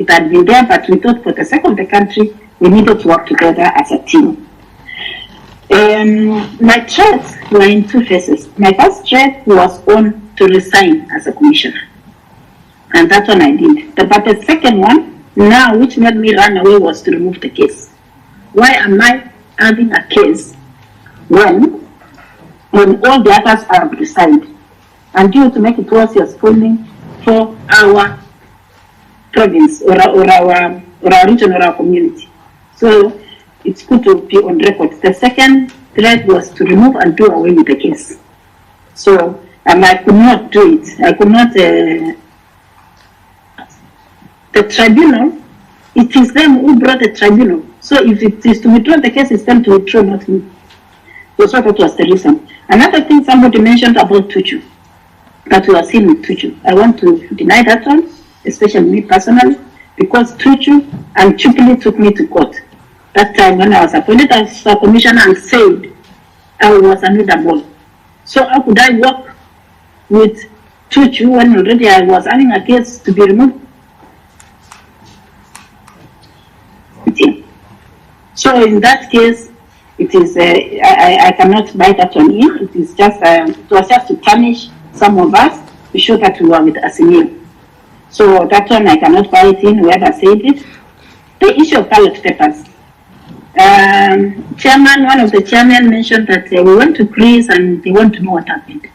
It had been there, but we thought for the sake of the country, we needed to work together as a team. My threats were in two phases. My first threat was on to resign as a commissioner. And that one I did. But the second one, now, which made me run away, was to remove the case. Why am I having a case when all the others have resigned? And due to make it worse, you're spoiling for our province or our region or our community. So it's good to be on record. The second threat was to remove and do away with the case. So, and I could not do it. I could not. The tribunal, it is them who brought the tribunal. So if it is to withdraw the case, it's them to withdraw, not me. So that was the reason. Another thing somebody mentioned about Tuchu, that we are seeing with Tuchu. I want to deny that one, especially me personally, because Tuchu and Chupili took me to court. That time when I was appointed as a commissioner and said I was unreadable. So how could I work with Tuchu when already I was having a case to be removed? So in that case, it is I cannot buy that one in. It is just it was just to tarnish some of us to show that we were with Asimil. So that one I cannot buy it in. Whoever said it. The issue of ballot papers. One of the chairmen mentioned that we went to Greece and they want to know what happened.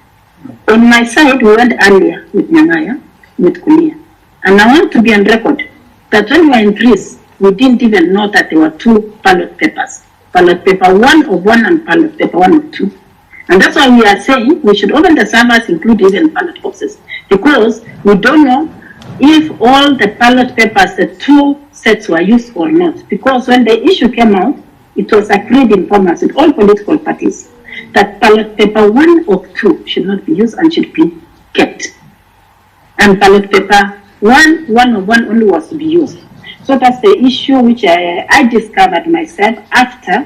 On my side, we went earlier with Nyangaya, with Kunia, and I want to be on record that when we were in Greece, we didn't even know that there were two ballot papers. Ballot paper 1 of 1 and ballot paper 1 of 2. And that's why we are saying we should open the servers, include even ballot boxes, because we don't know if all the ballot papers, the two sets were used or not. Because when the issue came out, it was agreed in formats with all political parties that ballot paper 1 of 2 should not be used and should be kept. And ballot paper 1 of 1 only was to be used. So that's the issue which I discovered myself after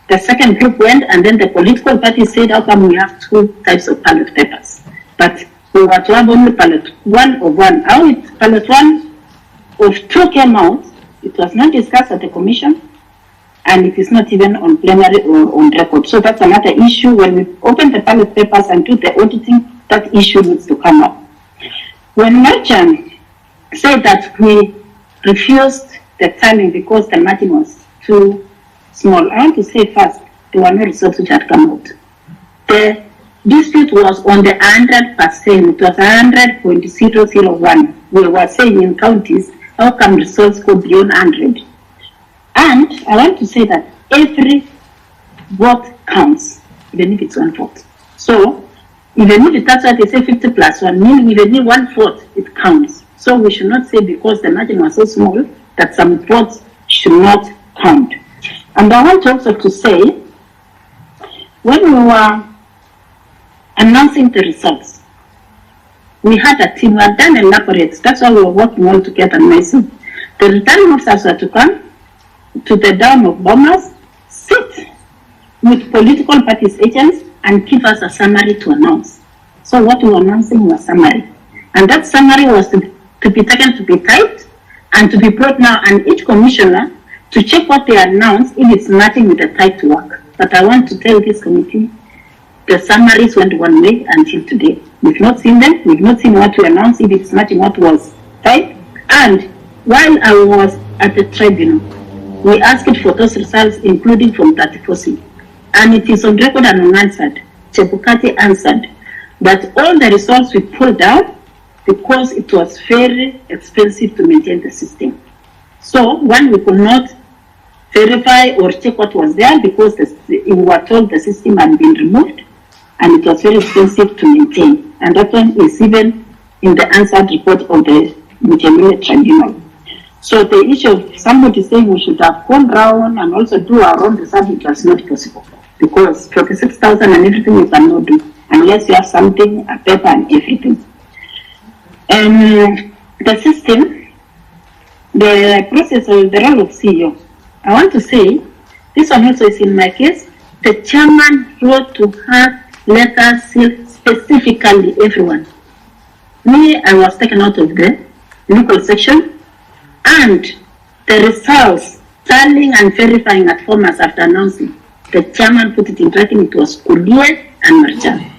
the second group went, and then the political party said, how come we have two types of ballot papers? But we were to have only ballot 1 of 1. How ballot 1 of 2 came out, it was not discussed at the commission, and it is not even on plenary or on record. So that's another issue. When we open the ballot papers and do the auditing, that issue needs to come up. When Merchant said that we refused the timing because the margin was too small, I want to say first, there were no results which had come out. The dispute was on the 100%. It was 100.001. We were saying in counties, how come results go beyond 100? And I want to say that every vote counts, even if it's 1 vote. So, even if that's why they say 50 plus 1, meaning even if 1 vote, it counts. So we should not say because the margin was so small that some votes should not count. And I want also to say, when we were announcing the results, we had a team, we had done elaborate, that's why we were working all together nicely. The returning officers were to come to the dam of Bomas, sit with political parties agents and give us a summary to announce. So what we were announcing was summary. And that summary was to be taken to be typed and to be brought now, and each commissioner to check what they announced if it's matching with the typed work. But I want to tell this committee, the summaries went one way until today. We've not seen them, we've not seen what we announced, if it's matching what was typed. And while I was at the tribunal, we asked for those results, including from 34C. And it is on record and unanswered. Chebukati answered that all the results we pulled out because it was very expensive to maintain the system. So, one, we could not verify or check what was there because we were told the system had been removed and it was very expensive to maintain. And that one is even in the answered report of the Mutembei tribunal. So the issue of somebody saying we should have gone round and also do our own research, it was not possible because 46,000 and everything you cannot do unless you have something, a paper and everything. The system, the process of the role of CEO, I want to say, this one also is in my case, the chairman wrote to have letters sealed specifically everyone. Me, I was taken out of the legal section and the results tallying and verifying at Bomas after announcing. The chairman put it in writing, it was Kulie and Marjan.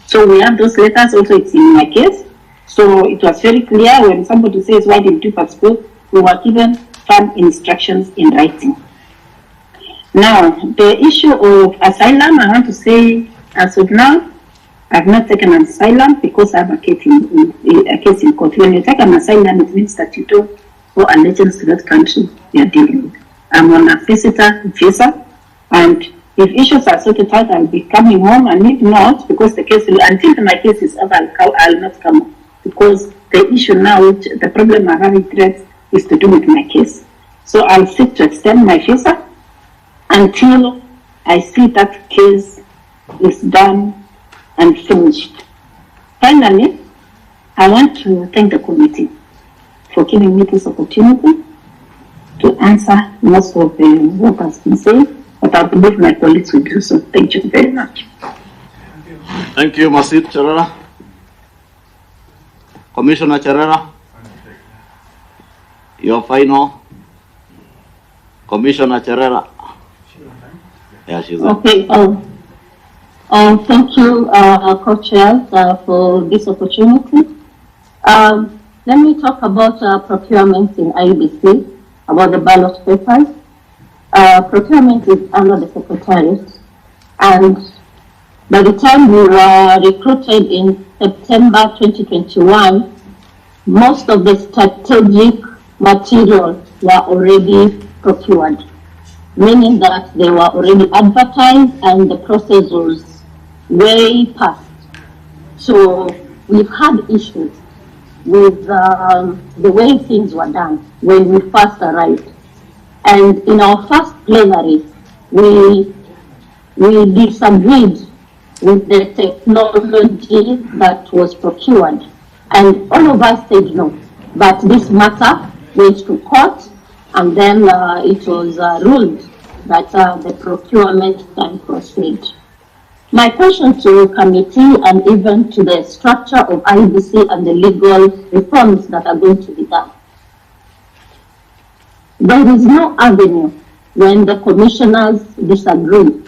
So we have those letters, also it's in my case. So it was very clear when somebody says, why didn't you participate? We were given firm instructions in writing. Now, the issue of asylum, I want to say, as of now, I've not taken an asylum because I have a case in court. When you take an asylum, it means that you don't owe allegiance to that country you are dealing with. I'm on a visitor visa, and if issues are sorted out, I'll be coming home, and if not, because the case, until my case is over, I'll not come home. Because the issue now, the problem I'm having threats, is to do with my case. So I'll seek to extend my visa until I see that case is done and finished. Finally, I want to thank the committee for giving me this opportunity to answer most of what has been said, but I believe my colleagues will do so. Thank you very much. Thank you, Masir Cherera. Commissioner Cherera, your final. Commissioner Cherera. Yeah, she's okay. Thank you, co-chair, for this opportunity. Let me talk about procurement in IBC, about the ballot papers. Procurement is under the Secretariat, and by the time we were recruited in September 2021, most of the strategic materials were already procured, meaning that they were already advertised and the process was way past. So we've had issues with the way things were done when we first arrived. And in our first plenary, we disagreed with the technology that was procured. And all of us said no. But this matter went to court, and then it was ruled that the procurement can proceed. My question to the committee and even to the structure of IBC and the legal reforms that are going to be done. There is no avenue when the commissioners disagree,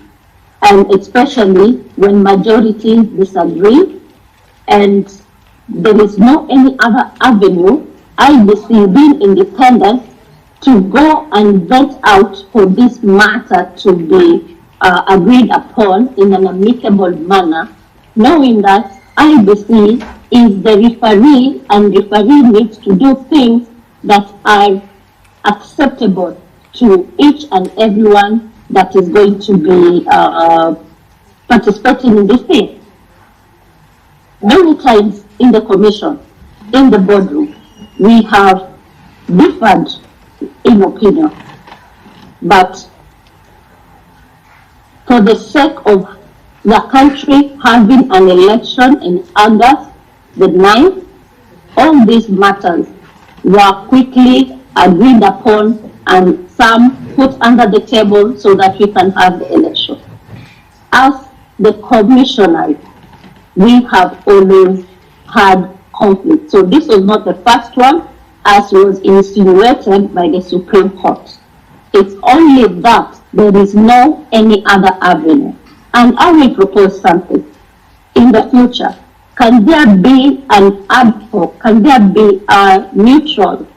and especially when majority disagree, and there is no any other avenue, IBC being independent, to go and vet out for this matter to be agreed upon in an amicable manner, knowing that IBC is the referee, and referee needs to do things that are acceptable to each and everyone that is going to be participating in this thing. Many times in the commission, in the boardroom, we have differed in opinion, but for the sake of the country having an election in August the 9th, all these matters were quickly agreed upon and some put under the table so that we can have the election. As the commissioners, we have always had conflict. So this was not the first one, as was insinuated by the Supreme Court. It's only that there is no any other avenue. And I will propose something. In the future, can there be an ad hoc, can there be a neutral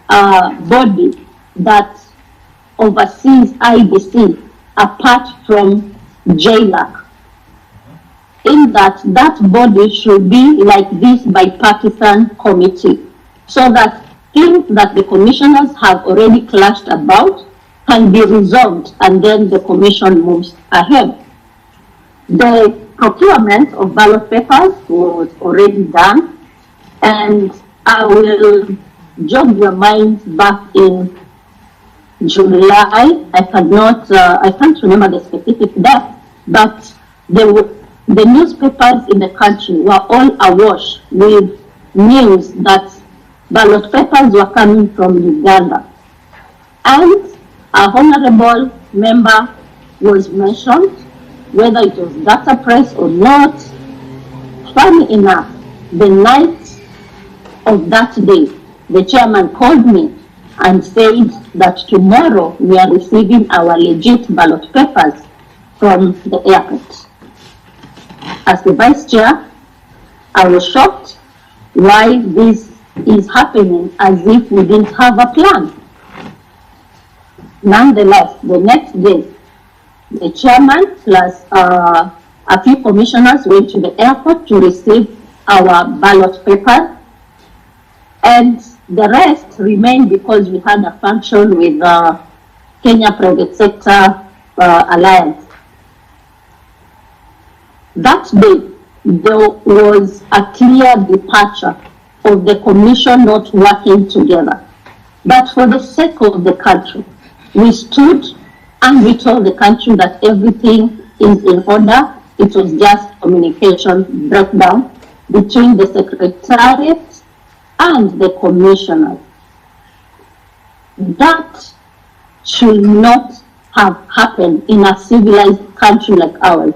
body that oversees IBC apart from JLAC? In that body should be like this bipartisan committee, so that things that the commissioners have already clashed about can be resolved, and then the commission moves ahead. The procurement of ballot papers was already done, and I will jog your minds back in July. I can't remember the specific date, but the newspapers in the country were all awash with news that ballot papers were coming from Uganda. And a honorable member was mentioned, whether it was data press or not. Funny enough, the night of that day, the chairman called me and said that tomorrow we are receiving our legit ballot papers from the airport. As the vice chair, I was shocked why this is happening as if we didn't have a plan. Nonetheless, the next day, the chairman plus a few commissioners went to the airport to receive our ballot paper, and the rest remained because we had a function with Kenya Private Sector Alliance. That day, there was a clear departure of the commission not working together. But for the sake of the country, we stood and we told the country that everything is in order. It was just communication breakdown between the secretariat and the commissioners. That should not have happened in a civilized country like ours.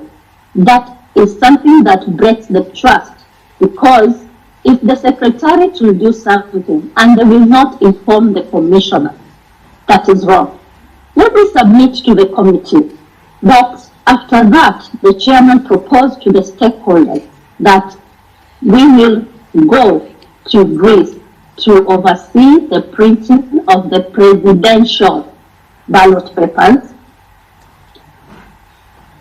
That is something that breaks the trust, because if the secretariat will do something and they will not inform the commissioner, that is wrong. Let me submit to the committee that after that, the chairman proposed to the stakeholders that we will go to Greece to oversee the printing of the presidential ballot papers,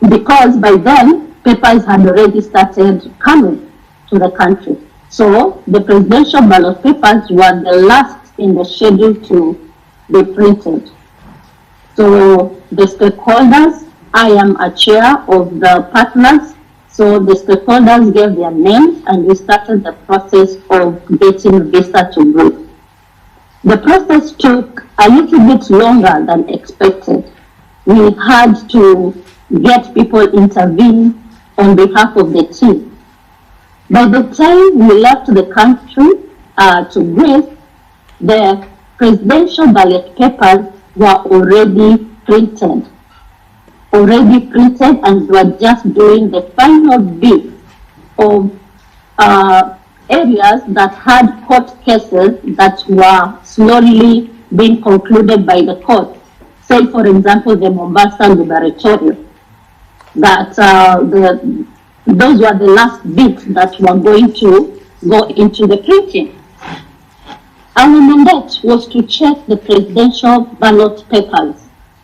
because by then, papers had already started coming to the country. So the presidential ballot papers were the last in the schedule to be printed. So the stakeholders, I am a chair of the partners, so the stakeholders gave their names and we started the process of getting visa to Greece. The process took a little bit longer than expected. We had to get people intervene on behalf of the team. By the time we left the country to Greece, the presidential ballot papers were already printed and were just doing the final bit of areas that had court cases that were slowly being concluded by the court. Say, for example, the Mombasa Liberatorial, that those were the last bits that were going to go into the printing. Our mandate was to check the presidential ballot papers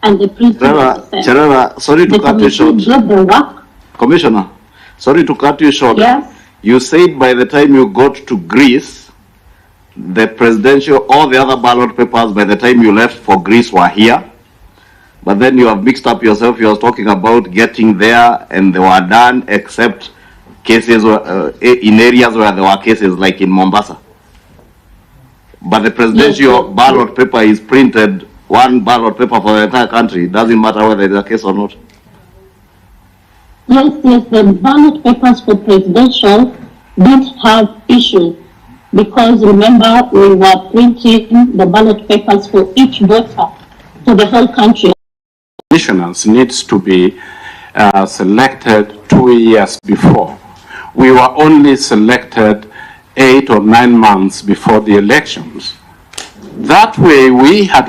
and the printing process. Cherera, sorry to cut you short. The work. Commissioner, sorry to cut you short. Yes. You said by the time you got to Greece, the presidential, all the other ballot papers by the time you left for Greece were here. But then you have mixed up yourself. You were talking about getting there and they were done, except cases in areas where there were cases like in Mombasa. But the presidential ballot paper is printed, one ballot paper for the entire country. It doesn't matter whether it's a case or not. Yes, the ballot papers for presidential did have issues, because remember, we were printing the ballot papers for each voter for the whole country. Commissioners needs to be selected 2 years before. We were only selected 8 or 9 months before the elections. That way we had